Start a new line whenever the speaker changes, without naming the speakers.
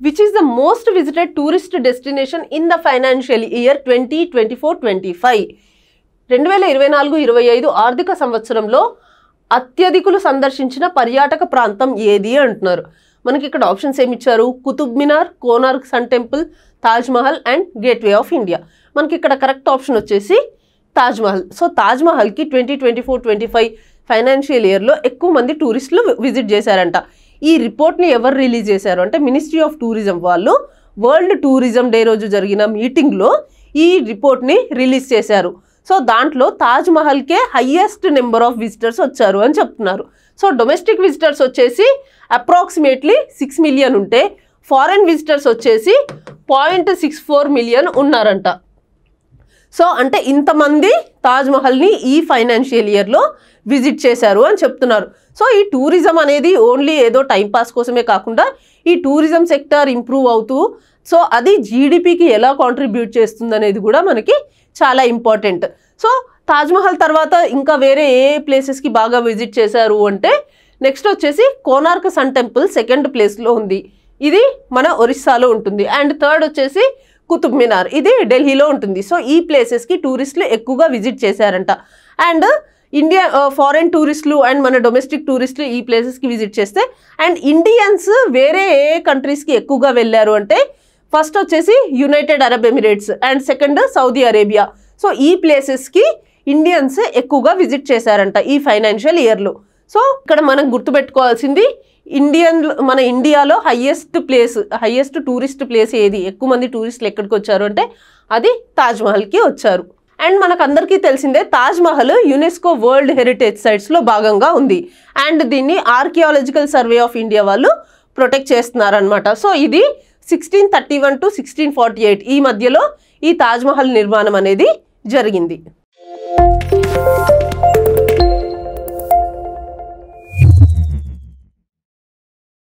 Which is the most visited tourist destination in the financial year 2024-25? 2024-25 ఆర్థిక సంవత్సరంలో అత్యధికులు సందర్శించిన పర్యాటక ప్రాంతం ఏది అంటున్నారు. మనకి ఇక్కడ ఆప్షన్స్ ఏమి ఇచ్చారు? Qutub Minar, Konark sun temple, Taj Mahal and gateway of India. మనకి ఇక్కడ కరెక్ట్ ఆప్షన్ వచ్చేసి తాజ్మహల్. సో తాజ్మహల్కి 2024-25 ఫైనాన్షియల్ ఇయర్లో ఎక్కువ మంది టూరిస్టులు విజిట్ చేశారంట. ఈ రిపోర్ట్ని ఎవరు రిలీజ్ చేశారు అంటే మినిస్ట్రీ ఆఫ్ టూరిజం వాళ్ళు వరల్డ్ టూరిజం డే రోజు జరిగిన మీటింగ్లో ఈ రిపోర్ట్ని రిలీజ్ చేశారు. సో దాంట్లో తాజ్మహల్కే హయ్యెస్ట్ నెంబర్ ఆఫ్ విజిటర్స్ వచ్చారు అని చెప్తున్నారు. సో డొమెస్టిక్ విజిటర్స్ వచ్చేసి అప్రాక్సిమేట్లీ 6 మిలియన్ ఉంటే ఫారెన్ విజిటర్స్ వచ్చేసి 0.64 మిలియన్ ఉన్నారంట. సో అంటే ఇంతమంది తాజ్మహల్ని ఈ ఫైనాన్షియల్ ఇయర్లో విజిట్ చేశారు అని చెప్తున్నారు. సో ఈ టూరిజం అనేది ఓన్లీ ఏదో టైంపాస్ కోసమే కాకుండా ఈ టూరిజం సెక్టర్ ఇంప్రూవ్ అవుతూ సో అది జీడిపికి ఎలా కాంట్రిబ్యూట్ చేస్తుంది అనేది కూడా మనకి చాలా ఇంపార్టెంట్. సో తాజ్మహల్ తర్వాత ఇంకా వేరే ఏ ప్లేసెస్కి బాగా విజిట్ చేశారు అంటే నెక్స్ట్ వచ్చేసి కోనార్క్ సన్ టెంపుల్ సెకండ్ ప్లేస్లో ఉంది. ఇది మన ఒరిస్సాలో ఉంటుంది. అండ్ థర్డ్ వచ్చేసి కుతుబ్ మినార్, ఇది ఢిల్లీలో ఉంటుంది. సో ఈ ప్లేసెస్కి టూరిస్టులు ఎక్కువగా విజిట్ చేశారంట. అండ్ ఇండియా ఫారెన్ టూరిస్టులు అండ్ మన డొమెస్టిక్ టూరిస్టులు ఈ ప్లేసెస్కి విజిట్ చేస్తే అండ్ ఇండియన్స్ వేరే ఏ కంట్రీస్కి ఎక్కువగా వెళ్ళారు అంటే ఫస్ట్ వచ్చేసి United Arab Emirates and second Saudi Arabia. So ఈ ప్లేసెస్కి ఇండియన్స్ ఎక్కువగా విజిట్ చేశారంట ఈ ఫైనాన్షియల్ ఇయర్లో. సో ఇక్కడ మనం గుర్తుపెట్టుకోవాల్సింది మన ఇండియాలో హయ్యెస్ట్ టూరిస్ట్ ప్లేస్ ఏది, ఎక్కువ మంది టూరిస్టులు ఎక్కడికి వచ్చారు అంటే అది తాజ్మహల్కి వచ్చారు. అండ్ మనకందరికీ తెలిసిందే తాజ్మహల్ యునెస్కో వరల్డ్ హెరిటేజ్ సైట్స్లో భాగంగా ఉంది. అండ్ దీన్ని ఆర్కియాలజికల్ సర్వే ఆఫ్ ఇండియా వాళ్ళు ప్రొటెక్ట్ చేస్తున్నారనమాట. సో ఇది 1631 to 1648 ఈ మధ్యలో ఈ తాజ్మహల్ నిర్మాణం అనేది జరిగింది.